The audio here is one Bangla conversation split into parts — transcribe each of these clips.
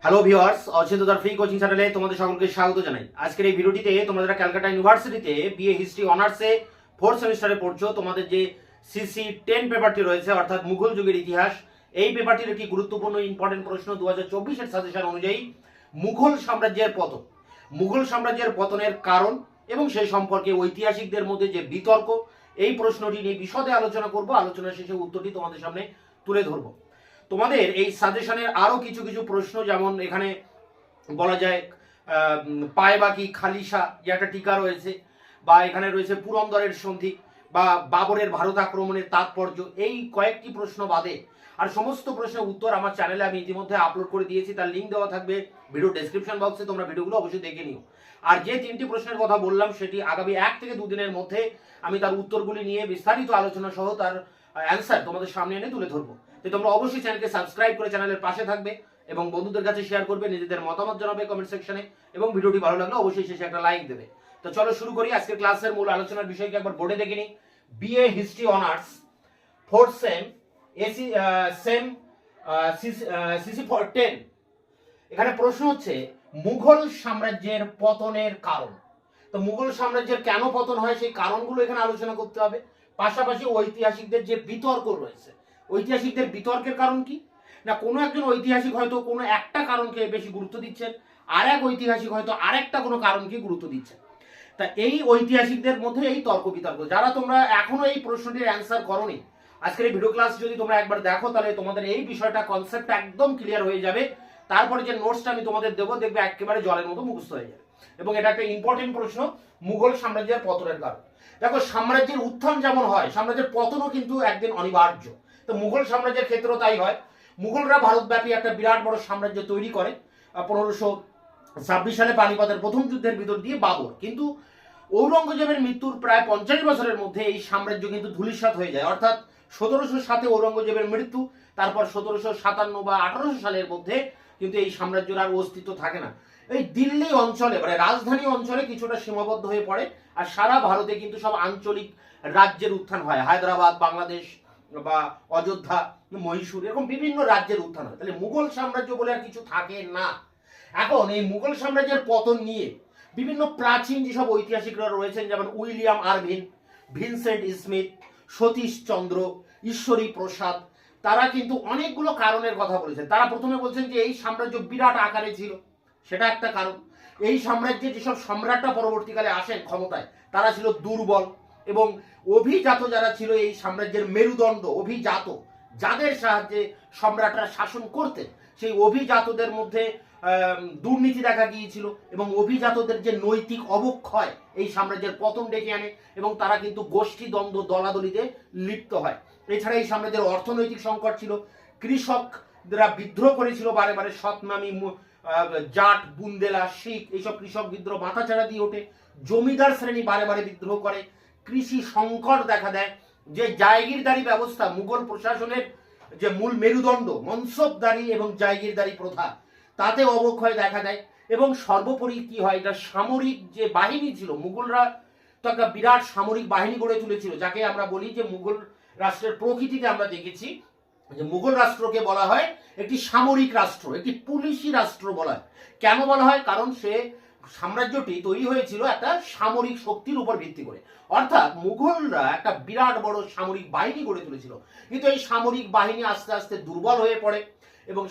হ্যালো ভিউয়ার্স, অচিন্ততার ফ্রি কোচিং চ্যানেলে তোমাদের সকলকে স্বাগত জানাই। আজকের এই ভিডিওটিতে তোমরা যারা ক্যালকাটা ইউনিভার্সিটিতে বিএ হিস্ট্রি অনার্সে 4th সেমিস্টারে পড়ছো, তোমাদের যে সিসি 10 পেপারটি রয়েছে অর্থাৎ মুঘল যুগের ইতিহাস, এই পেপারটির একটি গুরুত্বপূর্ণ ইম্পর্টেন্ট প্রশ্ন 2024 এর সাজেশন অনুযায়ী মুঘল সাম্রাজ্যের পতন, মুঘল সাম্রাজ্যের পতনের কারণ এবং সেই সম্পর্কে ঐতিহাসিকদের মধ্যে যে বিতর্ক, এই প্রশ্নটি নিয়ে বিশদে আলোচনা করব। আলোচনা শেষে উত্তরটি তোমাদের সামনে তুলে ধরবো। তোমাদের এই সাজেশনের আরো কিছু কিছু প্রশ্ন, যেমন এখানে বলা যায় পায়বাকি খালিশা যে একটা টিকা রয়েছে, বা এখানে রয়েছে পুরন্দরের সন্ধি, বা বাবরের ভারত আক্রমণের তাৎপর্য, এই কয়েকটি প্রশ্ন বাদে আর সমস্ত প্রশ্নের উত্তর আমার চ্যানেলে আমি ইতিমধ্যে আপলোড করে দিয়েছি। তার লিঙ্ক দেওয়া থাকবে ভিডিও ডেসক্রিপশন বক্সে, তোমরা ভিডিওগুলো অবশ্যই দেখে নিও। আর যে তিনটি প্রশ্নের কথা বললাম সেটি আগামী 1 থেকে 2 দিনের মধ্যে আমি তার উত্তরগুলি নিয়ে বিস্তারিত আলোচনা সহ তার অ্যান্সার তোমাদের সামনে এনে তুলে ধরবো। তো তোমরা অবশ্যই চ্যানেলকে সাবস্ক্রাইব করে চ্যানেলের পাশে থাকবে এবং বন্ধুদের কাছে শেয়ার করবে, নিজেদের মতামত জানাবে কমেন্ট সেকশনে, এবং ভিডিওটি ভালো লাগলে অবশ্যই শেষে একটা লাইক দেবে। তো চলো শুরু করি। আজকের ক্লাসের মূল আলোচনার বিষয়কে একবার বোর্ডে দেখে নিই। BA history honours 4th same AC same CC 10। এখানে প্রশ্ন হচ্ছে মুঘল সাম্রাজ্যের পতনের কারণ। তো মুঘল সাম্রাজ্যের কেন পতন হয় সেই কারণগুলো এখানে আলোচনা করতে হবে। পাশাপাশি ঐতিহাসিকদের যে বিতর্ক রয়েছে, ঐতিহাসিকদের বিতর্কের কারণ কি না, কোনো একজন ঐতিহাসিক হয়তো কোনো একটা কারণকে বেশি গুরুত্ব দিচ্ছেন, আর এক ঐতিহাসিক হয়তো আরেকটা কোনো কারণকে গুরুত্ব দিচ্ছেন। তা এই ঐতিহাসিকদের মধ্যে এই তর্ক বিতর্ক, যারা তোমরা এখনো এই প্রশ্নটির অ্যান্সার করোনি, আজকের এই ভিডিও ক্লাস যদি তোমরা একবার দেখো তাহলে তোমাদের এই বিষয়টা কনসেপ্ট একদম ক্লিয়ার হয়ে যাবে। তারপরে যে নোটসটা আমি তোমাদের দেবো, দেখবে একেবারে জলের মতো মুখস্থ হয়ে যাবে। এবং এটা একটা ইম্পর্টেন্ট প্রশ্ন, মুঘল সাম্রাজ্যের পতনের কারণ। দেখো, সাম্রাজ্যের উত্থান যেমন হয়, সাম্রাজ্যের পতনও কিন্তু একদিন অনিবার্য। তো মুঘল সাম্রাজ্যের ক্ষেত্রেও তাই হয়। মুঘলরা ভারতব্যাপী একটা বিরাট বড় সাম্রাজ্য তৈরি করে 1526 সালে পানিপথের প্রথম যুদ্ধের ভিতর দিয়ে বাবর। কিন্তু ঔরঙ্গজেবের মৃত্যুর প্রায় 50 বছরের মধ্যে এই সাম্রাজ্য কিন্তু ধূলিসাৎ হয়ে যায়। অর্থাৎ 1707-এ ঔরঙ্গজেবের মৃত্যু, তারপর 1757 বা 1800 সালের মধ্যে কিন্তু এই সাম্রাজ্যের আর অস্তিত্ব থাকে না। এই দিল্লি অঞ্চলে, মানে রাজধানী অঞ্চলে কিছুটা সীমাবদ্ধ হয়ে পড়ে, আর সারা ভারতে কিন্তু সব আঞ্চলিক রাজ্যের উত্থান হয়। হায়দ্রাবাদ, বাংলাদেশ, বা অযোধ্যা, মহীশূর, এরকম বিভিন্ন রাজ্যের উত্থান হয়। তাহলে মুঘল সাম্রাজ্য বলে আর কিছু থাকে না। এখন এই মুঘল সাম্রাজ্যের পতন নিয়ে বিভিন্ন প্রাচীন যেসব ঐতিহাসিকরা রয়েছেন, যেমন William Irvine, Vincent Smith, Satish Chandra, Ishwari Prasad, তারা কিন্তু অনেকগুলো কারণের কথা বলেছেন। তারা প্রথমে বলছেন যে এই সাম্রাজ্য বিরাট আকারে ছিল, সেটা একটা কারণ। এই সাম্রাজ্যে যেসব সম্রাটরা পরবর্তীকালে আসেন ক্ষমতায়, তারা ছিল দুর্বল, এবং অভিজাত যারা ছিল এই সাম্রাজ্যের মেরুদণ্ড, অভিজাত যাদের সাহায্যে সম্রাটরা শাসন করতেন, সেই অভিজাতদের মধ্যে দুর্নীতি দেখা গিয়েছিল, এবং অভিজাতদের যে নৈতিক অবক্ষয় এই সাম্রাজ্যের পতন ডেকে আনে, এবং তারা কিন্তু গোষ্ঠী দ্বন্দ্ব, দলাদলিতে লিপ্ত হয়। এছাড়া এই সাম্রাজ্যের অর্থনৈতিক সংকট ছিল, কৃষকরা বিদ্রোহ করেছিল বারে বারে, সৎনামী জাট, বুন্দেলা, শিখ, এইসব কৃষক বিদ্রোহ মাথাচাড়া দিয়ে ওঠে। জমিদার শ্রেণী বারে বারে বিদ্রোহ করে, কৃষি সংকট দেখা দেয়। যে জায়গিরদারি ব্যবস্থা, মুঘল প্রশাসনের যে মূল মেরুদণ্ড, মনসবদারি এবং জায়গিরদারি প্রথা, তাতে অবক্ষয় দেখা দেয়। এবং সর্বোপরি কি হয়, এটা সামরিক যে বাহিনী ছিল, মুঘলরা তো একটা বিরাট সামরিক বাহিনী গড়ে তুলেছিল, যাকে আমরা বলি যে মুঘল রাষ্ট্রের প্রকৃতিতে আমরা দেখেছি যে মুঘল রাষ্ট্রকে বলা হয় একটি সামরিক রাষ্ট্র, একটি পুলিশি রাষ্ট্র বলা হয়। কেন বলা হয়? কারণ সে সাম্রাজ্যটি তৈরি হয়েছিল একটা সামরিক শক্তির উপর ভিত্তি করে। অর্থাৎ মুঘলরা একটা বিরাট বড় সামরিক বাহিনী গড়ে তুলেছিল, কিন্তু এই সামরিক বাহিনী আস্তে আস্তে দুর্বল হয়ে পড়ে, এবং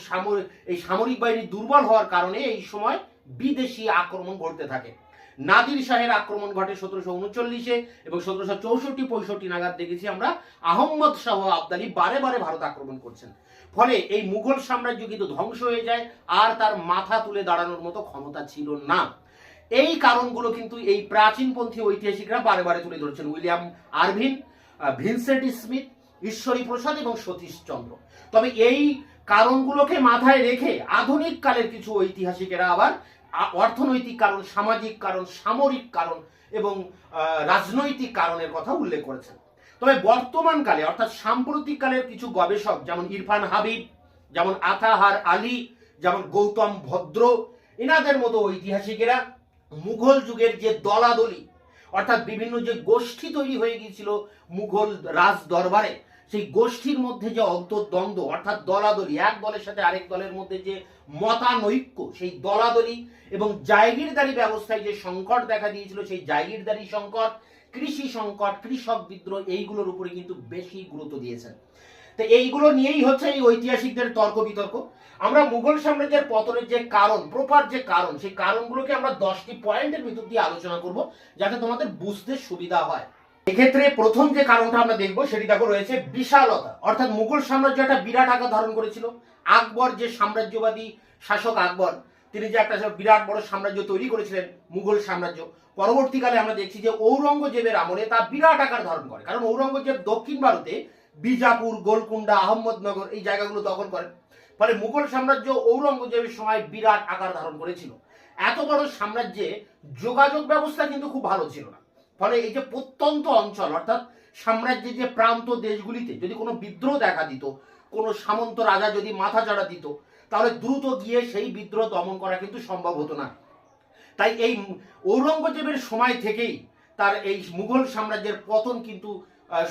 এই সামরিক বাহিনী দুর্বল হওয়ার কারণে এই সময় বিদেশি আক্রমণ ঘটতে থাকে। নাদির শাহের আক্রমণ ঘটে 1739-এ, এবং 1764-65 নাগাদ দেখেছি আমরা আহম্মদ শাহ আবদালি বারে বারে ভারত আক্রমণ করছেন। ফলে এই মুঘল সাম্রাজ্য কিন্তু ধ্বংস হয়ে যায়, আর তার মাথা তুলে দাঁড়ানোর মতো ক্ষমতা ছিল না। এই কারণগুলো কিন্তু এই প্রাচীনপন্থী ঐতিহাসিকরা বারে বারে তুলে ধরেছেন। উইলিয়াম আরভিন, ভিনসেন্ট স্মিথ, ঈশ্বরী প্রসাদ এবং সতীশ চন্দ্র। তবে এই কারণগুলোকে মাথায় রেখে আধুনিক কালের কিছু ঐতিহাসিকেরা আবার অর্থনৈতিক কারণ, সামাজিক কারণ, সামরিক কারণ এবং রাজনৈতিক কারণের কথা উল্লেখ করেছেন। তবে বর্তমান কালে অর্থাৎ সাম্প্রতিক কালের কিছু গবেষক, যেমন ইরফান হাবিব, যেমন আতাহার আলী, যেমন গৌতম ভদ্র, এনাদের মতো ঐতিহাসিকেরা মুঘল যুগের যে দলাদলি, অর্থাৎ বিভিন্ন যে গোষ্ঠী তৈরি হয়ে গিয়েছিল মুঘল রাজ দরবারে, সেই গোষ্ঠীর মধ্যে যে অন্তর্দ্বন্দ্ব অর্থাৎ দলাদলি, এক দলের সাথে আরেক দলের মধ্যে যে মতানৈক্য, সেই দলাদলি এবং জায়গিরদারি ব্যবস্থায় যে সংকট দেখা দিয়েছিল, সেই জায়গিরদারি সংকট, কৃষি সংকট, কৃষক বিদ্রোহ, এইগুলোর উপরে কিন্তু বেশি গুরুত্ব দিয়েছেন। তো এইগুলো নিয়েই হচ্ছে এই ঐতিহাসিকদের তর্ক বিতর্ক। আমরা মুঘল সাম্রাজ্যের পতনের যে কারণ, প্রপার যে কারণ, সেই কারণগুলোকে আমরা 10টি পয়েন্টের ভিতর দিয়ে আলোচনা করব, যাতে তোমাদের বুঝতে সুবিধা হয়। এক্ষেত্রে প্রথম যে কারণটা আমরা দেখবো সেটি দেখো রয়েছে বিশালতা, অর্থাৎ মুঘল সাম্রাজ্য একটা বিরাট আকার ধারণ করেছিল। আকবর যে সাম্রাজ্যবাদী শাসক আকবর, তিনি যে একটা বিরাট বড় সাম্রাজ্য তৈরি করেছিলেন মুঘল সাম্রাজ্য, পরবর্তীকালে আমরা দেখছি যে ঔরঙ্গজেবের আমলে তা বিরাট আকার ধারণ করে। কারণ ঔরঙ্গজেব দক্ষিণ ভারতে বিজাপুর, গোলকুন্ডা, আহমদনগর এই জায়গাগুলো দখল করেন। ফলে মুঘল সাম্রাজ্য ঔরঙ্গজেবের সময় বিরাট আকার ধারণ করেছিল। এত বড় সাম্রাজ্যে যোগাযোগ ব্যবস্থা কিন্তু খুব ভালো ছিল না। ফলে এই যে প্রত্যন্ত অঞ্চল অর্থাৎ সাম্রাজ্যের যে প্রান্ত দেশগুলিতে যদি কোনো বিদ্রোহ দেখা দিত, কোনো সামন্ত রাজা যদি মাথা চাড়া দিত, তাহলে দ্রুত গিয়ে সেই বিদ্রোহ দমন করা কিন্তু সম্ভব হতো না। তাই এই ঔরঙ্গজেবের সময় থেকেই তার এই মুঘল সাম্রাজ্যের পতন কিন্তু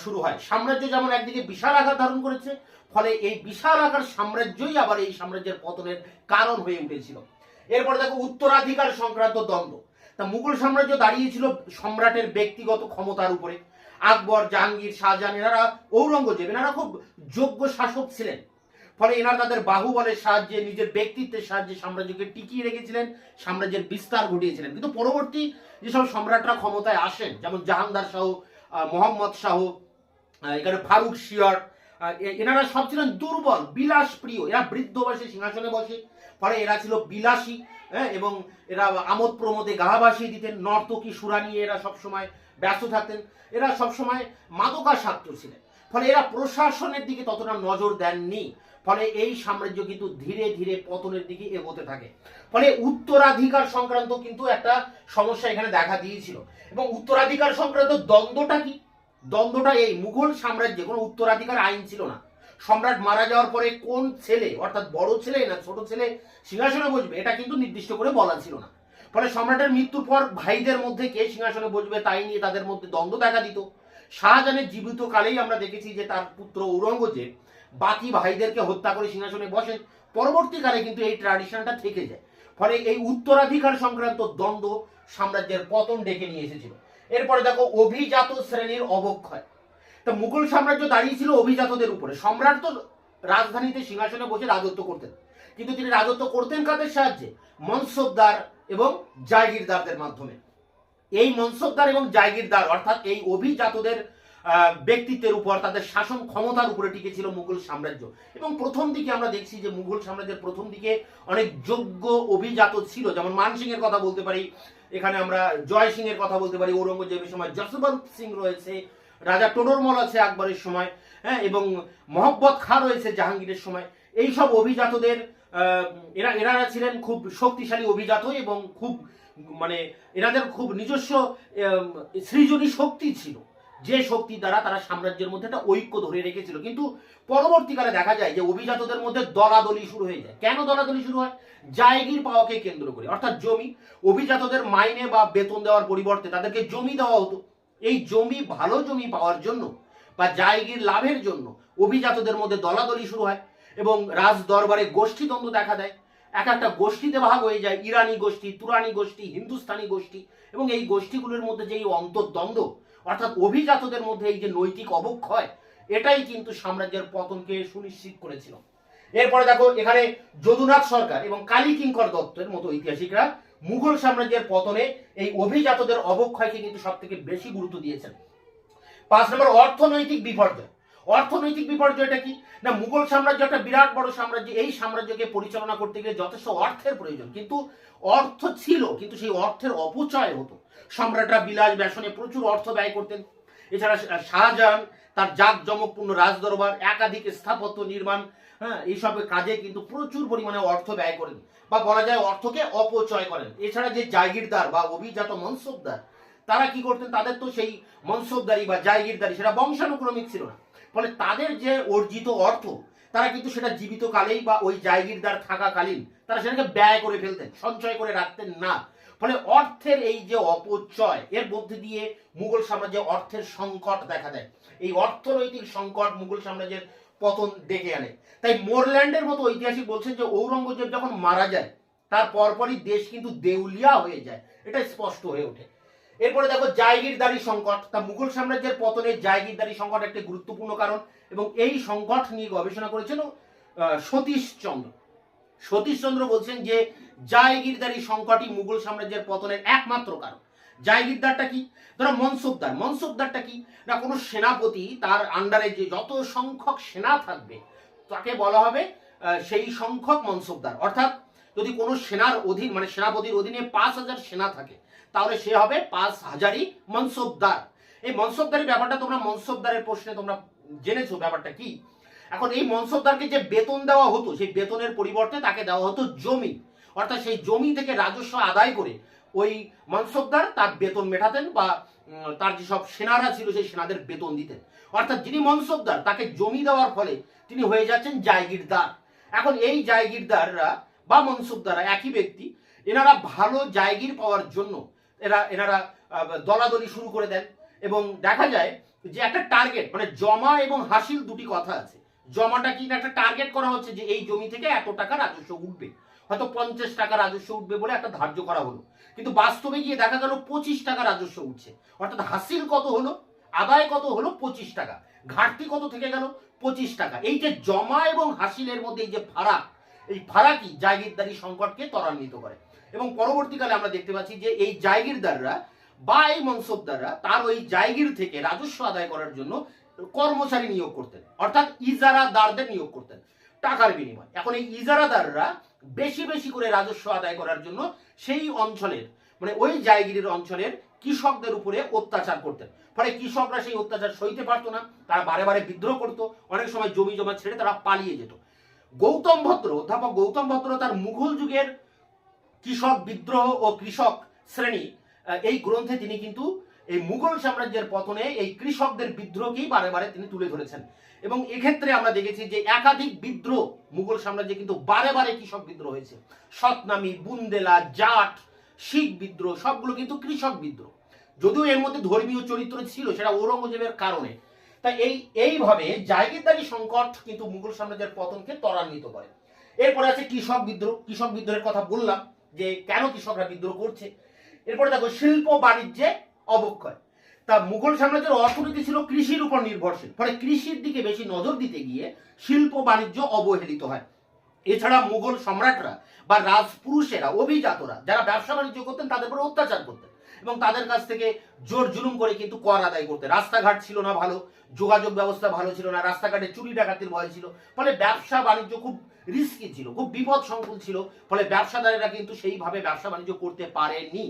শুরু হয়। সাম্রাজ্য যেমন একদিকে বিশাল আকার ধারণ করেছে, ফলে এই বিশাল আকার সাম্রাজ্যই আবার এই সাম্রাজ্যের পতনের কারণ হয়ে উঠেছিল। এরপরে দেখো উত্তরাধিকার সংক্রান্ত দ্বন্দ্ব। তা মুঘল সাম্রাজ্য দাঁড়িয়েছিল সম্রাটের ব্যক্তিগত ক্ষমতার উপরে। আকবর, জাহাঙ্গীর, শাহজাহান, এনারা, ঔরঙ্গজেব, এনারা খুব যোগ্য শাসক ছিলেন। ফলে এনারা তাদের বাহুবলের সাহায্যে, নিজের ব্যক্তিত্বের সাহায্যে সাম্রাজ্যকে টিকিয়ে রেখেছিলেন, সাম্রাজ্যের বিস্তার ঘটিয়েছিলেন। কিন্তু পরবর্তী যেসব সম্রাটরা ক্ষমতায় আসেন, যেমন জাহাঙ্গীর শাহ, মোহাম্মদ শাহ, এখানে ফারুক শিয়র, এনারা সব ছিলেন দুর্বল, বিলাস প্রিয়। এরা বৃদ্ধ বয়সে সিংহাসনে বসে, ফলে এরা ছিল বিলাসী, এবং এরা আমোদ প্রমোদে গা ভাসিয়ে দিতেন। নর্তকী সুরা নিয়ে এরা সবসময় ব্যস্ত থাকতেন। এরা সবসময় মাদকাসক্ত ছিলেন। ফলে এরা প্রশাসনের দিকে ততটা নজর দেননি। ফলে এই সাম্রাজ্য কিন্তু ধীরে ধীরে পতনের দিকে এগোতে থাকে। ফলে উত্তরাধিকার সংক্রান্ত কিন্তু একটা সমস্যা এখানে দেখা দিয়েছিল। এবং উত্তরাধিকার সংক্রান্ত দ্বন্দ্বটা কি? দ্বন্দ্বটা এই, মুঘল সাম্রাজ্যে কোনো উত্তরাধিকার আইন ছিল না। সম্রাট মারা যাওয়ার পরে কোন ছেলে, অর্থাৎ বড় ছেলে না ছোট ছেলে সিংহাসনে বসবে, এটা কিন্তু নির্দিষ্ট করে বলা ছিল না। ফলে সম্রাটের মৃত্যুর পর ভাইদের মধ্যে কে সিংহাসনে বসবে তাই নিয়ে তাদের মধ্যে দ্বন্দ্ব দেখা দিত। শাহজাহানের জীবিত কালেই আমরা দেখেছি যে তার পুত্র ঔরঙ্গজেব বাকি ভাইদেরকে হত্যা করে সিংহাসনে বসেন। পরবর্তীকালে কিন্তু এই ট্র্যাডিশনটা থেকে যায়। ফলে এই উত্তরাধিকার সংক্রান্ত দ্বন্দ্ব সাম্রাজ্যের পতন ডেকে নিয়ে এসেছিল। এরপরে দেখো অভিজাত শ্রেণীর অবক্ষয়। তা মুঘল সাম্রাজ্য দাঁড়িয়েছিল অভিজাতদের উপরে। সম্রাট তো রাজধানীতে সিংহাসনে বসে রাজত্ব করতেন, কিন্তু তিনি রাজত্ব করতেন কাদের সাহায্যে? মনসবদার এবং জায়গিরদারদের মাধ্যমে। এই মনসবদার এবং জায়গিরদার অর্থাৎ এই অভিজাতদের ব্যক্তিত্বের উপর, তাদের শাসন ক্ষমতার উপরে টিকে ছিল মুঘল সাম্রাজ্য। এবং প্রথম দিকে আমরা দেখছি যে মুঘল সাম্রাজ্যের প্রথম দিকে অনেক যোগ্য অভিজাত ছিল, যেমন মান সিং এর কথা বলতে পারি, এখানে আমরা জয় সিং এর কথা বলতে পারি, ঔরঙ্গজেবের সময় যশবন্ত সিং রয়েছে, রাজা টোডরমল আছে আকবরের সময়, এবং মোহাম্মদ খাঁ রয়েছে জাহাঙ্গীরের সময়। এই সব অভিজাতদের এরা ছিলেন খুব শক্তিশালী অভিজাত, এবং খুব মানে এনাদের খুব নিজস্ব সৃজনী শক্তি ছিল, যে শক্তি দ্বারা তারা সাম্রাজ্যের মধ্যে একটা ঐক্য ধরে রেখেছিল। কিন্তু পরবর্তীকালে দেখা যায় যে অভিজাতদের মধ্যে দলাদলি শুরু হয়ে যায়। কেন দলাদলি শুরু হয়? জায়গির পাওয়াকে কেন্দ্র করে, অর্থাৎ জমি। অভিজাতদের মাইনে বা বেতন দেওয়ার পরিবর্তে তাদেরকে জমি দেওয়া হতো। এই জমি, ভালো জমি পাওয়ার জন্য বা জায়গির লাভের জন্য অভিজাতদের মধ্যে দলাদলি শুরু হয়, এবং রাজ দরবারে গোষ্ঠীদ্বন্দ্ব দেখা দেয়। এক একটা গোষ্ঠীতে ভাগ হয়ে যায়, ইরানি গোষ্ঠী, তুরানি গোষ্ঠী, হিন্দুস্তানি গোষ্ঠী। এবং এই গোষ্ঠীগুলোর মধ্যে যে এই অন্তর্দ্বন্দ্ব, অর্থাৎ অভিজাতদের মধ্যে এই যে নৈতিক অবক্ষয়, এটাই কিন্তু সাম্রাজ্যের পতনকে সুনিশ্চিত করেছিল। এরপরে দেখো এখানে যদুনাথ সরকার এবং কালী কিঙ্কর দত্তের মতো ঐতিহাসিকরা মুঘল সাম্রাজ্যের পতনে এই অভিজাতদের অবক্ষয়কে কিন্তু সব থেকে বেশি গুরুত্ব দিয়েছেন। 5 নম্বর, অর্থনৈতিক বিপর্যয়। অর্থনৈতিক বিপর্যয়টা কি না? মুঘল সাম্রাজ্য একটা বিরাট বড় সাম্রাজ্য। এই সাম্রাজ্যকে পরিচালনা করতে গেলে যথেষ্ট অর্থের প্রয়োজন, কিন্তু অর্থ ছিল, কিন্তু সেই অর্থের অপচয় হতো। সম্রাটরা বিলাস ব্যসনে প্রচুর অর্থ ব্যয় করতেন। এছাড়া শাহজাহান তার জাঁকজমকপূর্ণ রাজদরবার, একাধিক স্থাপত্য নির্মাণ, এইসব কাজে কিন্তু প্রচুর পরিমাণে অর্থ ব্যয় করেন, বা বলা যায় অর্থকে অপচয় করেন। এছাড়া যে জায়গিরদার বা অভিজাত মনসবদার, তারা কি করতেন? তাদের তো সেই মনসবদারি বা জায়গিরদারি সেটা বংশানুক্রমিক ছিল না। ফলে তাদের যে অর্জিত অর্থ, তারা কিন্তু সেটা জীবিত কালেই বা ওই জায়গিরদার থাকাকালীন তারা সেটাকে ব্যয় করে ফেলতেন, সঞ্চয় করে রাখতেন না। ফলে অর্থের এই যে অপচয়, এর মধ্যে দিয়ে মুঘল সাম্রাজ্যে অর্থের সংকট দেখা দেয়। এই অর্থনৈতিক সংকট মুঘল সাম্রাজ্যের পতন ডেকে আনে। তাই মোরল্যান্ডের মতো ঐতিহাসিক বলছেন যে ঔরঙ্গজেব যখন মারা যায় তার পরপরই দেশ কিন্তু দেউলিয়া হয়ে যায়, এটা স্পষ্ট হয়ে ওঠে। এরপরে দেখো জায়গিরদারি সংকট। তা মুঘল সাম্রাজ্যের পতনে জায়গিরদারি সংকট একটি গুরুত্বপূর্ণ কারণ, এবং এই সংকট নিয়ে গবেষণা করেছেন সতীশচন্দ্র। সতীশচন্দ্র বলছেন যে জায়গিরদারি সংকটই মুঘল সাম্রাজ্যের পতনের একমাত্র কারণ। জায়গিরদারটা কি? ধরো মনসবদার। মনসবদারটা কি না, কোনো সেনাপতি তার আন্ডারে যে যত সংখ্যক সেনা থাকবে তাকে বলা হবে সেই সংখ্যক মনসবদার। অর্থাৎ যদি কোনো সেনার অধীন মানে সেনাপতির অধীনে 5,000 সেনা থাকে তাহলে সে হবে 5,000ই মনসবদার। এই মনসবদারি ব্যাপারটা তোমরা মনসবদারের প্রশ্নে তোমরা জেনেছো ব্যাপারটা কি। এখন এই মনসবদারকে যে বেতন দেওয়া হতো সেই বেতনের পরিবর্তে তাকে দেওয়া হতো জমি, অর্থাৎ সেই জমি থেকে রাজস্ব আদায় করে ওই মনসবদার তার বেতন মেটাতেন বা তার যেসব সেনারা ছিল সেই সেনাদের বেতন দিতেন। অর্থাৎ যিনি মনসবদার তাকে জমি দেওয়ার ফলে তিনি হয়ে যাচ্ছেন জায়গিরদার। এখন এই জায়গিরদাররা বা মনসবদাররা একই ব্যক্তি। এনারা ভালো জায়গির পাওয়ার জন্য এনারা দলাদলি শুরু করে দেন, এবং দেখা যায় যে একটা টার্গেট মানে জমা এবং হাসিল দুটি কথা আছে। জমাটা কি না, একটা টার্গেট করা হচ্ছে যে এই জমি থেকে এত টাকা রাজস্ব উঠবে, হয়তো 50 টাকা রাজস্ব উঠবে বলে একটা ধার্য করা হলো, কিন্তু বাস্তবে গিয়ে দেখা গেল 25 টাকা রাজস্ব উঠছে। অর্থাৎ হাসিল কত হলো, আদায় কত হলো 25 টাকা, ঘাটতি কত থেকে গেল 25 টাকা। এই যে জমা এবং হাসিলের মধ্যে এই যে ফারাক, এই ফারাকই জায়গিরদারি সংকটকে ত্বরান্বিত করে। এবং পরবর্তীকালে আমরা দেখতে পাচ্ছি যে এই জায়গিরদাররা বা এই মনসবদাররা তার ওই জায়গির থেকে রাজস্ব আদায় করার জন্য কর্মচারী নিয়োগ করতেন, অর্থাৎ ইজারাদারদের নিয়োগ করতেন টাকার বিনিময়ে। এখন এই ইজারাদাররা বেশি বেশি করে রাজস্ব আদায় করার জন্য সেই অঞ্চলের মানে ওই জায়গিরের অঞ্চলের কৃষকদের উপরে অত্যাচার করতেন। ফলে কৃষকরা সেই অত্যাচার সইতে পারতো না, তারা বারে বারে বিদ্রোহ করতো, অনেক সময় জমি জমা ছেড়ে তারা পালিয়ে যেত। অধ্যাপক গৌতম ভদ্র তার মুঘল যুগের কৃষক বিদ্রোহ ও কৃষক শ্রেণী এই গ্রন্থে তিনি কিন্তু এই মুঘল সাম্রাজ্যের পতনে এই কৃষকদের বিদ্রোহকেই বারে বারে তিনি তুলে ধরেছেন। এবং এক্ষেত্রে আমরা দেখেছি যে একাধিক বিদ্রোহ মুঘল সাম্রাজ্যে কিন্তু বারে বারে কৃষক বিদ্রোহ হয়েছে। সতনামি, বুন্দেলা, জাট, শিখ বিদ্রোহ সবগুলো কিন্তু কৃষক বিদ্রোহ, যদিও এর মধ্যে ধর্মীয় চরিত্র ছিল সেটা ঔরঙ্গজেবের কারণে। তাই এইভাবে জায়গিরদারি সংকট কিন্তু মুঘল সাম্রাজ্যের পতনকে ত্বরান্বিত করে। এরপরে আছে কৃষক বিদ্রোহ। কৃষক বিদ্রোহের কথা বললাম যে কেন কৃষকরা বিদ্রোহ করছে। এরপরে দেখো শিল্প বাণিজ্যে অবক্ষয়। তা মুঘল সাম্রাজ্যের অর্থনীতি ছিল কৃষির উপর নির্ভরশীল, ফলে কৃষির দিকে বেশি নজর দিতে গিয়ে শিল্প বাণিজ্য অবহেলিত হয়। এছাড়া মুঘল সম্রাটরা বা রাজপুরুষেরা, অভিজাতরা যারা ব্যবসা বাণিজ্য করতেন তাদের উপর অত্যাচার করতেন এবং তাদের কাছ থেকে জোর জুলুম করে কিন্তু কর আদায় করতেন। রাস্তাঘাট ছিল না ভালো, যোগাযোগ ব্যবস্থা ভালো ছিল না, রাস্তাঘাটে চুরি ডাকাতির ভয় ছিল, ফলে ব্যবসা বাণিজ্য খুব রিস্কি ছিল, খুব বিপদ সংকুল ছিল, ফলে ব্যবসাদারেরা কিন্তু সেইভাবে ব্যবসা বাণিজ্য করতে পারেনি।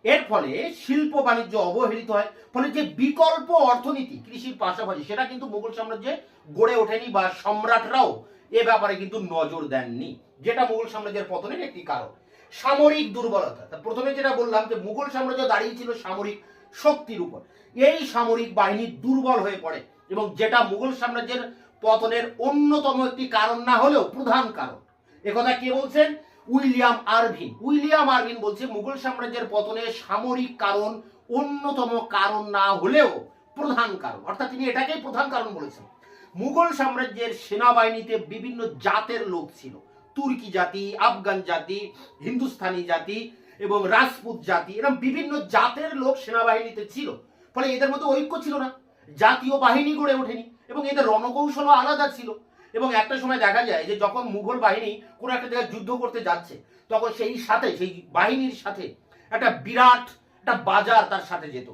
এর ফলে শিল্প বাণিজ্য অবহেলিত হয়, ফলে যে বিকল্প অর্থনীতি কৃষির পাশাপাশি সেটা কিন্তু মুঘল সাম্রাজ্যে গড়ে ওঠেনি বা সম্রাটরাও এ ব্যাপারে কিন্তু নজর দেননি, যেটা মুঘল সাম্রাজ্যের পতনের একটি কারণ। সামরিক দুর্বলতা। প্রথমে যেটা বললাম যে মুঘল সাম্রাজ্য দাঁড়িয়ে ছিল সামরিক শক্তির উপর, এই সামরিক বাহিনী দুর্বল হয়ে পড়ে এবং যেটা মুঘল সাম্রাজ্যের পতনের অন্যতম একটি কারণ না হলেও প্রধান কারণ। একথা কে বলছেন? William Ervine. উইলিয়াম আরভিন বলছে মুঘল সাম্রাজ্যের পতনে সামরিক কারণ অন্যতম কারণ না হলেও প্রধান কারণ, অর্থাৎ তিনি এটাকেই প্রধান কারণ বলেছেন। মুঘল সাম্রাজ্যের সেনাবাহিনীতে বিভিন্ন জাতের লোক ছিল, তুর্কি জাতি, আফগান জাতি, হিন্দুস্তানি জাতি এবং রাজপুত জাতি, এরকম বিভিন্ন জাতের লোক সেনাবাহিনীতে ছিল। ফলে এদের মধ্যে ঐক্য ছিল না, জাতীয় বাহিনী গড়ে ওঠেনি এবং এদের রণকৌশলও আলাদা ছিল। এবং একটা সময় দেখা যায় যে যখন মুঘল বাহিনী কোনো একটা জায়গায় যুদ্ধ করতে যাচ্ছে তখন সেই বাহিনীর সাথে একটা বিরাট একটা বাজার তার সাথে যেত,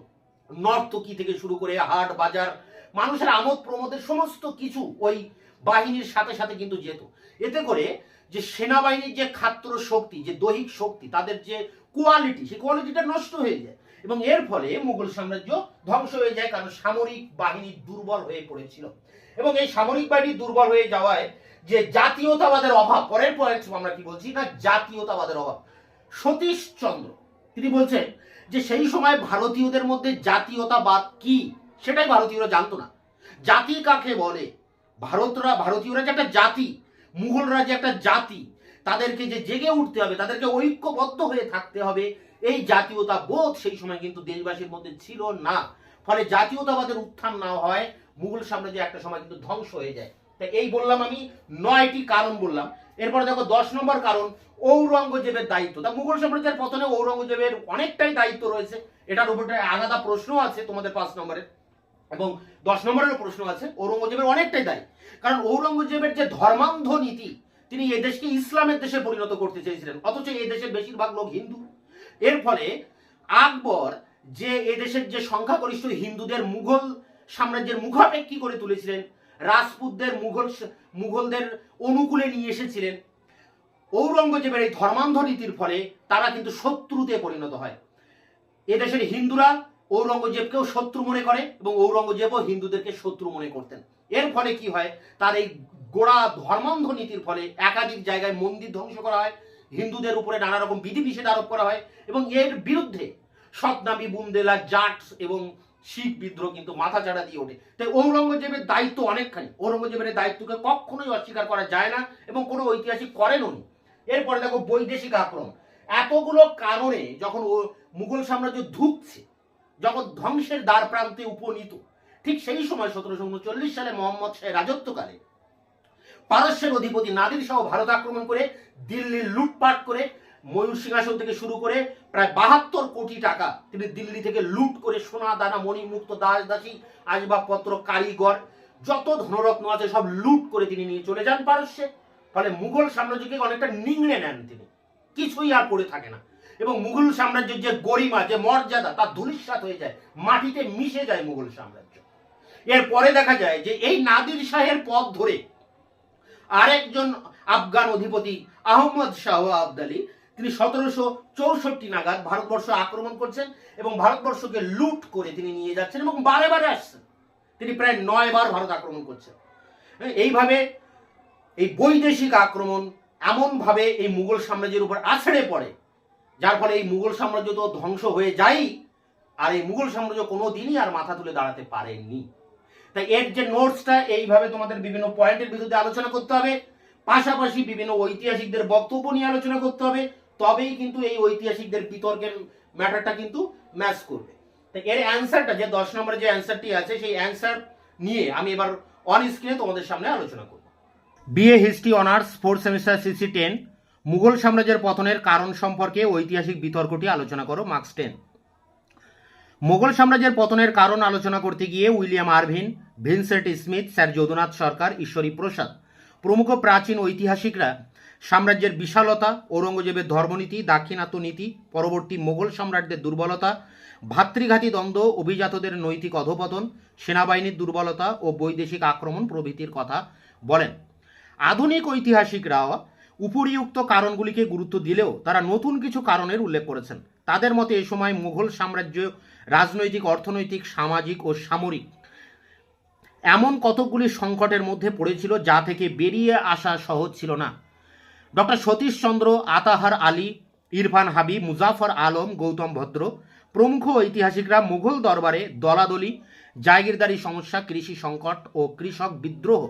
নর্তকী থেকে শুরু করে হাট বাজার, মানুষের আমোদ প্রমোদের সমস্ত কিছু ওই বাহিনীর সাথে সাথে কিন্তু যেত। এতে করে যে সেনাবাহিনীর যে খাত্র শক্তি, যে দৈহিক শক্তি, তাদের যে কোয়ালিটি, সেই কোয়ালিটিটা নষ্ট হয়ে যায় এবং এর ফলে মুঘল সাম্রাজ্য ধ্বংস হয়ে যায়, কারণ সামরিক বাহিনী দুর্বল হয়ে পড়েছিল। এবং এই সামরিক বাহিনী দুর্বল হয়ে যাওয়ায় যে জাতীয়তাবাদের অভাব, পরের পয়েন্ট আমরা কি বলছি না, জাতীয়তাবাদের অভাব। সতীশচন্দ্র তিনি বলছেন যে সেই সময় ভারতীয়দের মধ্যে জাতীয়তাবাদ কি সেটাই ভারতীয়রা জানতো না। জাতি কাকে বলে, ভারতীয়রা যে একটা জাতি, মুঘলরা যে একটা জাতি, তাদেরকে যে জেগে উঠতে হবে, তাদেরকে ঐক্যবদ্ধ হয়ে থাকতে হবে, এই জাতীয়তা বোধ সেই সময় কিন্তু দেশবাসীর মধ্যে ছিল না। ফলে জাতীয়তাবাদের উত্থান না হয় মুঘল সাম্রাজ্য একটা সময় কিন্তু ধ্বংস হয়ে যায়। তাই এই বললাম আমি 9টি কারণ বললাম। এরপরে দেখো 10 নম্বর কারণ ঔরঙ্গজেবের দায়িত্ব। তা মুঘল সাম্রাজ্যের পতনে ঔরঙ্গজেবের অনেকটাই দায়িত্ব রয়েছে, এটার উপরে আলাদা প্রশ্ন আছে তোমাদের 5 নম্বরে, এবং 10 নম্বরেরও প্রশ্ন আছে। ঔরঙ্গজেবের অনেকটাই দায়ী, কারণ ঔরঙ্গজেবের যে ধর্মান্ধ নীতি, তিনি এই দেশকে ইসলামের দেশে পরিণত করতে চেয়েছিলেন, অথচ এই দেশের বেশিরভাগ লোক হিন্দু। এর ফলে আকবর যে এদেশের যে সংখ্যাগরিষ্ঠ হিন্দুদের মুঘল সাম্রাজ্যের মুখাপেক্ষী করে তুলেছিলেন, রাজপুতদের মুঘলদের অনুকূলে নিয়ে এসেছিলেন, ঔরঙ্গজেবের এই ধর্মান্ধ নীতির ফলে তারা কিন্তু শত্রুতে পরিণত হয়। এদেশের হিন্দুরা ঔরঙ্গজেবকেও শত্রু মনে করে এবং ঔরঙ্গজেবও হিন্দুদেরকে শত্রু মনে করতেন। এর ফলে কি হয়, তার এই গোড়া ধর্মান্ধ নীতির ফলে একাধিক জায়গায় মন্দির ধ্বংস করা হয়, হিন্দুদের উপরে নানা রকম বিধিনিষেধ আরোপ করা হয়, এবং এর বিরুদ্ধে সতনামী, বুন্দেলা, জাট এবং শিখ বিদ্রোহ কিন্তু মাথা চাড়া দিয়ে ওঠে। তাই ঔরঙ্গজেবের দায়িত্ব অনেকখানি। ঔরঙ্গজেবের দায়িত্বকে কখনোই অস্বীকার করা যায় না এবং কোনো ঐতিহাসিক করেনও নি। এরপরে দেখো বৈদেশিক আক্রমণ। এতগুলো কারণে যখন মুঘল সাম্রাজ্য ধুঁকছে, যখন ধ্বংসের দ্বার প্রান্তে উপনীত, ঠিক সেই সময় 1739 সালে মোহাম্মদ শাহের রাজত্বকালে পারস্যের অধিপতি নাদির শাহ ভারত আক্রমণ করে দিল্লির লুটপাট করে ময়ূর সিংহাসন থেকে শুরু করে প্রায় 72 কোটি টাকা তিনি দিল্লি থেকে লুট করে সোনা দানা মণিমুক্ত দাস দাসী আসবাবপত্র কারিগর যত ধনরত্ন আছে সব লুট করে তিনি নিয়ে চলে যান পারস্যে। ফলে মুঘল সাম্রাজ্যকে অনেকটা নিংড়ে নেন তিনি, কিছুই আর পড়ে থাকে না, এবং মুঘল সাম্রাজ্যের যে গরিমা, যে মর্যাদা, তা ধূলিসাৎ হয়ে যায়, মাটিতে মিশে যায় মুঘল সাম্রাজ্য। এরপরে দেখা যায় যে এই নাদির শাহের পথ ধরে আরেকজন আফগান অধিপতি আহমদ শাহ আবদালি, তিনি 1764 নাগাদ ভারতবর্ষ আক্রমণ করছেন এবং ভারতবর্ষকে লুট করে তিনি নিয়ে যাচ্ছেন এবং বারে বারে আসছেন। তিনি প্রায় 9 বার ভারত আক্রমণ করছেন। এইভাবে এই বৈদেশিক আক্রমণ এমনভাবে এই মুঘল সাম্রাজ্যের উপর আছড়ে পড়ে, যার ফলে এই মুঘল সাম্রাজ্য তো ধ্বংস হয়ে যায়, আর এই মুঘল সাম্রাজ্য কোনোদিনই আর মাথা তুলে দাঁড়াতে পারেনি। তাই এর যে নোটসটা, এইভাবে তোমাদের বিভিন্ন পয়েন্টের বিরুদ্ধে আলোচনা করতে হবে, পাশাপাশি বিভিন্ন ঐতিহাসিকদের বক্তব্য নিয়ে আলোচনা করতে হবে, তবেই কিন্তু এই ঐতিহাসিকদের বিতর্কের ম্যাটারটা কিন্তু ম্যাচ করবে। তাই এর অ্যান্সারটা, যে 10 নম্বরে যে অ্যান্সারটি আছে, সেই অ্যান্সার নিয়ে আমি এবার অন স্ক্রিনে তোমাদের সামনে আলোচনা করব। BA history honours 4th semester CC 10, Mughal সাম্রাজ্যের পতনের কারণ সম্পর্কে ঐতিহাসিক বিতর্কটি আলোচনা করো, মার্কস 10। মোগল সাম্রাজ্যের পতনের কারণ আলোচনা করতে গিয়ে William Irvine, Vincent Smith, sir Jadunath Sarkar, Ishwari Prasad প্রমুখ প্রাচীন ঐতিহাসিকরা সাম্রাজ্যের বিশালতা, ঔরঙ্গজেবের ধর্মনীতি, দাক্ষিণাত্য নীতি, পরবর্তী মোগল সম্রাটদের দুর্বলতা, ভাতৃঘাতী দ্বন্দ্ব, অভিজাতদের নৈতিক অধপতন, সেনাবাহিনীর দুর্বলতা ও বৈদেশিক আক্রমণ প্রভৃতির কথা বলেন। আধুনিক ঐতিহাসিকরাও উপরিউক্ত কারণগুলিকে গুরুত্ব দিলেও তারা নতুন কিছু কারণের উল্লেখ করেছেন। তাদের মতে এ সময় মুঘল সাম্রাজ্য রাজনৈতিক, অর্থনৈতিক, সামাজিক ও সামরিক এমন কতকগুলি সংকটের মধ্যে পড়েছিল যা থেকে বেরিয়ে আসা সহজ ছিল না। ডক্টর সতীশচন্দ্র, আতাহার আলী, ইরফান হাবিব, মুজাফর আলম, গৌতম ভদ্র প্রমুখ ঐতিহাসিকরা মুঘল দরবারে দলাদলি, জায়গিরদারি সমস্যা, কৃষি সংকট ও কৃষক বিদ্রোহ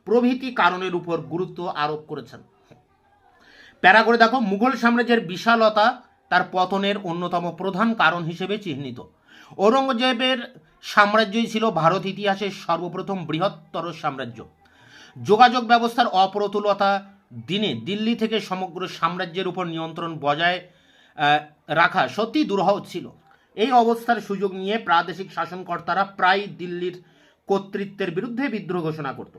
প্রভৃতি কারণের উপর গুরুত্ব আরোপ করেছেন। প্যারা করে দেখো, মুঘল সাম্রাজ্যের বিশালতা তার পতনের অন্যতম প্রধান কারণ হিসেবে চিহ্নিত। ঔরঙ্গজেবের সাম্রাজ্যই ছিল ভারত ইতিহাসের সর্বপ্রথম বৃহত্তর সাম্রাজ্য। যোগাযোগ ব্যবস্থার অপ্রতুলতা দিনে দিল্লি থেকে সমগ্র সাম্রাজ্যের উপর নিয়ন্ত্রণ বজায় রাখা সত্যি দুরূহ ছিল। এই অবস্থার সুযোগ নিয়ে প্রাদেশিক শাসনকর্তারা প্রায় দিল্লির কর্তৃত্বের বিরুদ্ধে বিদ্রোহ ঘোষণা করত।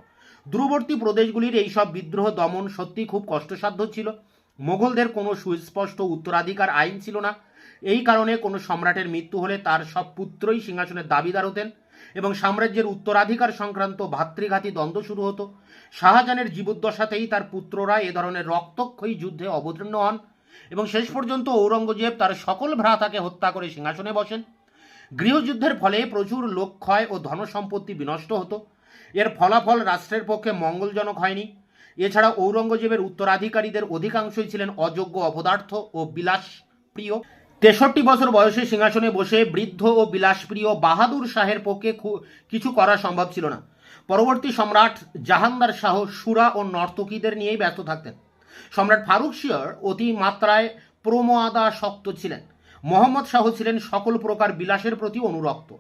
দূরবর্তী প্রদেশগুলির এইসব বিদ্রোহ দমন সত্যি খুব কষ্টসাধ্য ছিল। মোগলদের কোনো সুস্পষ্ট উত্তরাধিকার আইন ছিল না। এই কারণে কোনো সম্রাটের মৃত্যু হলে তার সব পুত্রই সিংহাসনের দাবিদার হতেন এবং সাম্রাজ্যের উত্তরাধিকার সংক্রান্ত ভাতৃঘাতী দ্বন্দ্ব শুরু হতো। শাহজাহানের জীবদ্দশাতেই তার পুত্ররা এ ধরনের রক্তক্ষয়ী যুদ্ধে অবতীর্ণ হন এবং শেষ পর্যন্ত ঔরঙ্গজেব তার সকল ভ্রাতাকে হত্যা করে সিংহাসনে বসেন। গৃহযুদ্ধের ফলে প্রচুর লোকক্ষয় ও ধনসম্পত্তি বিনষ্ট হতো। এর ফলাফল রাষ্ট্রের পক্ষে মঙ্গলজনক হয়নি। এছাড়া ঔরঙ্গজেবের উত্তরাধিকারীদের অধিকাংশই ছিলেন অযোগ্য, অপদার্থ ও বিলাসপ্রিয়। 63 বছর বয়সে সিংহাসনে বসে বৃদ্ধ ও বিলাসপ্রিয় বাহাদুর শাহের পক্ষে কিছু করা সম্ভব ছিল না। পরবর্তী সম্রাট জাহাঙ্গীর শাহ সুরা ও নর্তকীদের নিয়েই ব্যস্ত থাকতেন। সম্রাট ফারুক শিয়র অতি মাত্রায় প্রমোদাসক্ত ছিলেন। মোহাম্মদ শাহ ছিলেন সকল প্রকার বিলাসের প্রতি অনুরক্ত।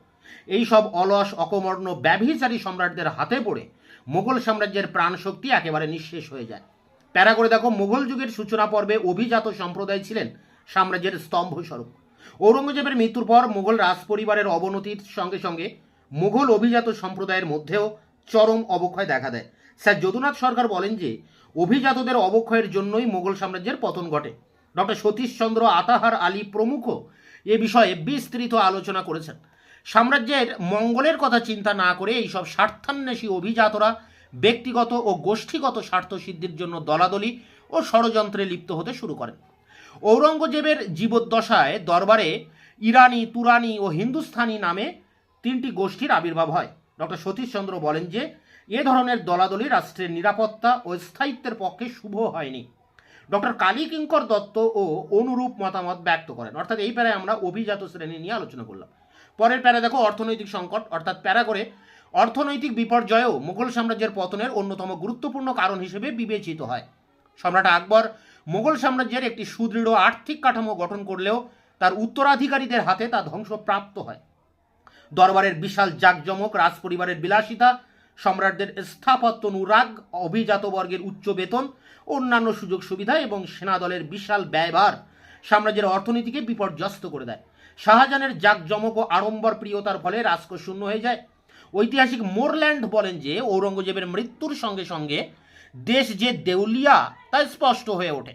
এই সব অলস অকমর্ণ ব্যভিচারী সম্রাটদের হাতে পড়ে মুঘল সাম্রাজ্যের প্রাণশক্তি একেবারে নিঃশেষ হয়ে যায়। প্যারা করে দেখো, মুঘল যুগের সূচনা পর্বে অভিজাত সম্প্রদায় ছিলেন সাম্রাজ্যের স্তম্ভস্বরূপ। ঔরঙ্গজেবের মৃত্যুর পর মুঘল রাজ পরিবারের অবনতির সঙ্গে সঙ্গে মুঘল অভিজাত সম্প্রদায়ের মধ্যেও চরম অবক্ষয় দেখা দেয়। স্যার যদুনাথ সরকার বলেন যে অভিজাতদের অবক্ষয়ের জন্যই মুঘল সাম্রাজ্যের পতন ঘটে। ডক্টর সতীশচন্দ্র আতাহার আলী প্রমুখ এ বিষয়ে বিস্তৃত আলোচনা করেছেন। সাম্রাজ্যের মঙ্গলের কথা চিন্তা না করে এইসব স্বার্থান্বেষী অভিজাতরা ব্যক্তিগত ও গোষ্ঠীগত স্বার্থ সিদ্ধির জন্য দলাদলি ও ষড়যন্ত্রে লিপ্ত হতে শুরু করেন। ঔরঙ্গজেবের জীবদ্দশায় দরবারে ইরানি, তুরানি ও হিন্দুস্থানি নামে তিনটি গোষ্ঠীর আবির্ভাব হয়। ডক্টর সতীশচন্দ্র বলেন যে এ ধরনের দলাদলি রাষ্ট্রের নিরাপত্তা ও স্থায়িত্বের পক্ষে শুভ হয়নি। ডক্টর কালীকিঙ্কর দত্ত ও অনুরূপ মতামত ব্যক্ত করেন। অর্থাৎ এই প্যারায় আমরা অভিজাত শ্রেণী নিয়ে আলোচনা করলাম। পরের প্যারা দেখো, অর্থনৈতিক সংকট। অর্থাৎ প্যারা করে অর্থনৈতিক বিপর্যয়ও মুঘল সাম্রাজ্যের পতনের অন্যতম গুরুত্বপূর্ণ কারণ হিসেবে বিবেচিত হয়। সম্রাট আকবর মুঘল সাম্রাজ্যের একটি সুদৃঢ় আর্থিক কাঠামো গঠন করলেও তার উত্তরাধিকারীদের হাতে তা ধ্বংসপ্রাপ্ত হয়। দরবারের বিশাল জাঁকজমক, রাজপরিবারের বিলাসিতা, সম্রাটদের স্থাপত্য অনুরাগ, অভিজাত বর্গের উচ্চ বেতন, অন্যান্য সুযোগ সুবিধা এবং সেনাদলের বিশাল ব্যয়ভার সাম্রাজ্যের অর্থনীতিকে বিপর্যস্ত করে দেয়। শাহজাহানের জাঁকজমক ও আড়ম্বর প্রিয়তার ফলে রাজকোষ শূন্য হয়ে যায়। ঐতিহাসিক মোরল্যান্ড বলেন যে ঔরঙ্গজেবের মৃত্যুর সঙ্গে সঙ্গে দেশ যে দেউলিয়া তা স্পষ্ট হয়ে ওঠে।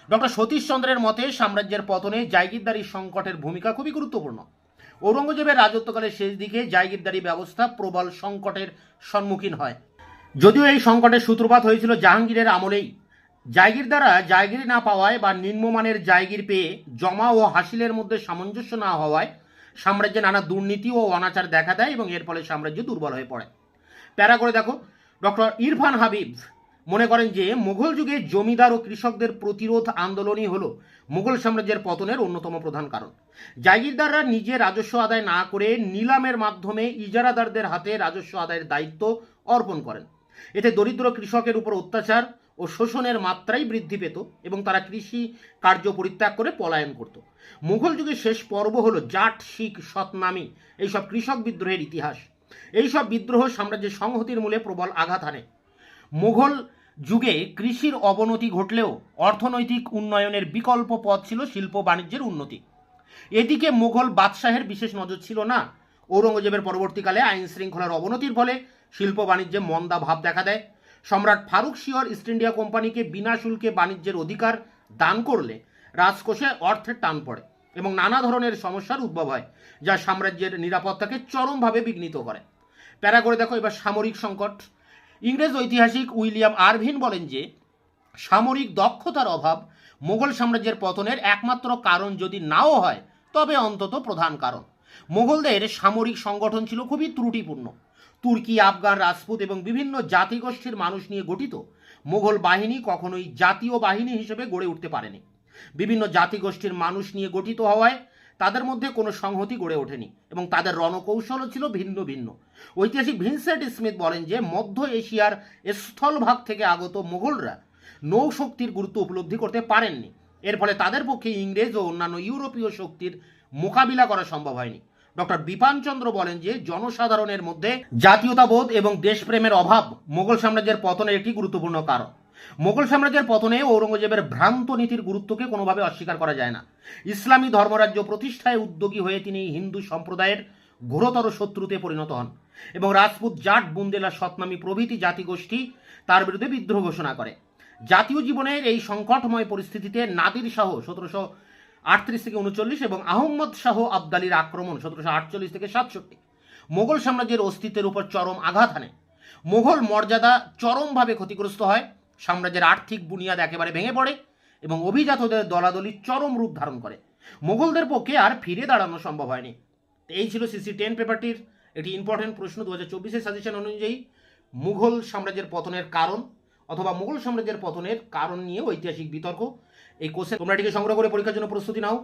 ডক্টর সতীশচন্দ্রের মতে সাম্রাজ্যের পতনে জায়গিরদারি সংকটের ভূমিকা খুবই গুরুত্বপূর্ণ। ঔরঙ্গজেবের রাজত্বকালের শেষ দিকে জায়গিরদারি ব্যবস্থা প্রবল সংকটের সম্মুখীন হয়। যদিও এই সংকটের সূত্রপাত হয়েছিল জাহাঙ্গীরের আমলেই। জায়গিরদাররা জায়গির না পাওয়ায় বা নিম্নমানের জায়গির পেয়ে জমা ও হাসিলের মধ্যে সামঞ্জস্য না হওয়ায় সাম্রাজ্যে নানা দুর্নীতি ও অনাচার দেখা দেয় এবং এর ফলে সাম্রাজ্য দুর্বল হয়ে পড়ে। প্যারা করে দেখো, ডক্টর ইরফান হাবিব মনে করেন যে মুঘল যুগে জমিদার ও কৃষকদের প্রতিরোধ আন্দোলনই হল মুঘল সাম্রাজ্যের পতনের অন্যতম প্রধান কারণ। জাগিরদাররা নিজে রাজস্ব আদায় না করে নিলামের মাধ্যমে ইজারাদারদের হাতে রাজস্ব আদায়ের দায়িত্ব অর্পণ করেন। এতে দরিদ্র কৃষকের উপর অত্যাচার ও শোষণের মাত্রাই বৃদ্ধি পেত এবং তারা কৃষি কার্য পরিত্যাগ করে পলায়ন করত। মুঘল যুগের শেষ পর্ব হল জাট, শিখ, সতনামি এইসব কৃষক বিদ্রোহের ইতিহাস। এইসব বিদ্রোহ সাম্রাজ্যের সংহতির মূলে প্রবল আঘাত হানে। মুঘল যুগে কৃষির অবনতি ঘটলেও অর্থনৈতিক উন্নয়নের বিকল্প পথ ছিল শিল্প বাণিজ্যের উন্নতি। এদিকে মুঘল বাদশাহের বিশেষ নজর ছিল না। ঔরঙ্গজেবের পরবর্তীকালে আইন শৃঙ্খলার অবনতির ফলে শিল্প বাণিজ্যে মন্দা ভাব দেখা দেয়। সম্রাট ফারুক শিয়র ইস্ট ইন্ডিয়া কোম্পানিকে বিনা শুল্কে বাণিজ্যের অধিকার দান করলে রাজকোষে অর্থের টান পড়ে এবং নানা ধরনের সমস্যার উদ্ভব হয়, যা সাম্রাজ্যের নিরাপত্তাকে চরমভাবে বিঘ্নিত করে। প্যারা করে দেখো এবার সামরিক সংকট। ইংরেজ ঐতিহাসিক উইলিয়াম আরভিন বলেন যে সামরিক দক্ষতার অভাব মুঘল সাম্রাজ্যের পতনের একমাত্র কারণ যদি নাও হয় তবে অন্তত প্রধান কারণ। মুঘলদের সামরিক সংগঠন ছিল খুবই ত্রুটিপূর্ণ। তুর্কি, আফগান, রাজপুত এবং বিভিন্ন জাতিগোষ্ঠীর মানুষ নিয়ে গঠিত মুঘল বাহিনী কখনোই জাতীয় বাহিনী হিসেবে গড়ে উঠতে পারেনি। বিভিন্ন জাতিগোষ্ঠীর মানুষ নিয়ে গঠিত হওয়ায় তাদের মধ্যে কোনো সংহতি গড়ে ওঠেনি এবং তাদের রণকৌশলও ছিল ভিন্ন ভিন্ন। ঐতিহাসিক ভিনসেন্ট স্মিথ বলেন যে মধ্য এশিয়ার স্থলভাগ থেকে আগত মুঘলরা নৌশক্তির গুরুত্ব উপলব্ধি করতে পারেননি। এর ফলে তাদের পক্ষে ইংরেজ ও অন্যান্য ইউরোপীয় শক্তির মোকাবিলা করা সম্ভব হয়নি। ডক্টর বিপানচন্দ্র বলেন যে জনসাধারণের মধ্যে জাতীয়তাবোধ এবং দেশপ্রেমের অভাব মুঘল সাম্রাজ্যের পতনের একটি গুরুত্বপূর্ণ কারণ। মুঘল সাম্রাজ্যের পতনে ঔরঙ্গজেবের ভ্রান্ত নীতির গুরুত্বকে কোনোভাবে অস্বীকার করা যায় না। ইসলামী ধর্মরাজ্য প্রতিষ্ঠায় উদ্যোগী হয়ে তিনি হিন্দু সম্প্রদায়ের ঘোরতর শত্রুতে পরিণত হন এবং রাজপুত, জাট, বুন্দেলা, সতনামী প্রভৃতি জাতিগোষ্ঠী তার বিরুদ্ধে বিদ্রোহ ঘোষণা করে। জাতীয় জীবনের এই সংকটময় পরিস্থিতিতে নাদির শাহ 1738 থেকে 39 এবং আহম্মদ শাহ আবদালির আক্রমণ 1748 থেকে 67 মুঘল সাম্রাজ্যের অস্তিত্বের উপর চরম আঘাত হানে। মুঘল মর্যাদা চরমভাবে ক্ষতিগ্রস্ত হয়, সাম্রাজ্যের আর্থিক বুনিয়াদ একেবারে ভেঙে পড়ে এবং অভিজাতদের দলাদলি চরম রূপ ধারণ করে। মুঘলদের পক্ষে আর ফিরে দাঁড়ানো সম্ভব হয়নি। এই ছিল সিসি 10 পেপারটির একটি ইম্পর্টেন্ট প্রশ্ন। 2024 সাজেশন অনুযায়ী মুঘল সাম্রাজ্যের পতনের কারণ অথবা মুঘল সাম্রাজ্যের পতনের কারণ নিয়ে ঐতিহাসিক বিতর্ক। এই কোশ্চেন তোমরা এটিকে সংগ্রহ করে পরীক্ষার জন্য প্রস্তুতি নাও।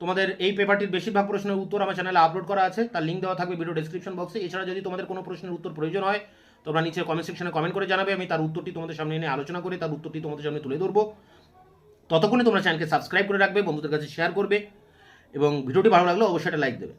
তোমাদের এই পেপারটির বেশিরভাগ প্রশ্নের উত্তর আমার চ্যানেলে আপলোড করা আছে, তার লিঙ্ক দেওয়া থাকবে ভিডিও ডেসক্রিপশন বক্সে। এছাড়া যদি তোমাদের কোনো প্রশ্নের উত্তর প্রয়োজন হয় তোমরা নিচে কমেন্ট সেকশনে কমেন্ট করে জানাবে, আমি তার উত্তরটি তোমাদের সামনে এনে আলোচনা করে তার উত্তরটি তোমাদের সামনে তুলে ধরবো। ততক্ষণে তোমরা চ্যানেলকে সাবস্ক্রাইব করে রাখবে, বন্ধুদের কাছে শেয়ার করবে এবং ভিডিওটি ভালো লাগলে অবশ্যই একটা লাইক দেবে।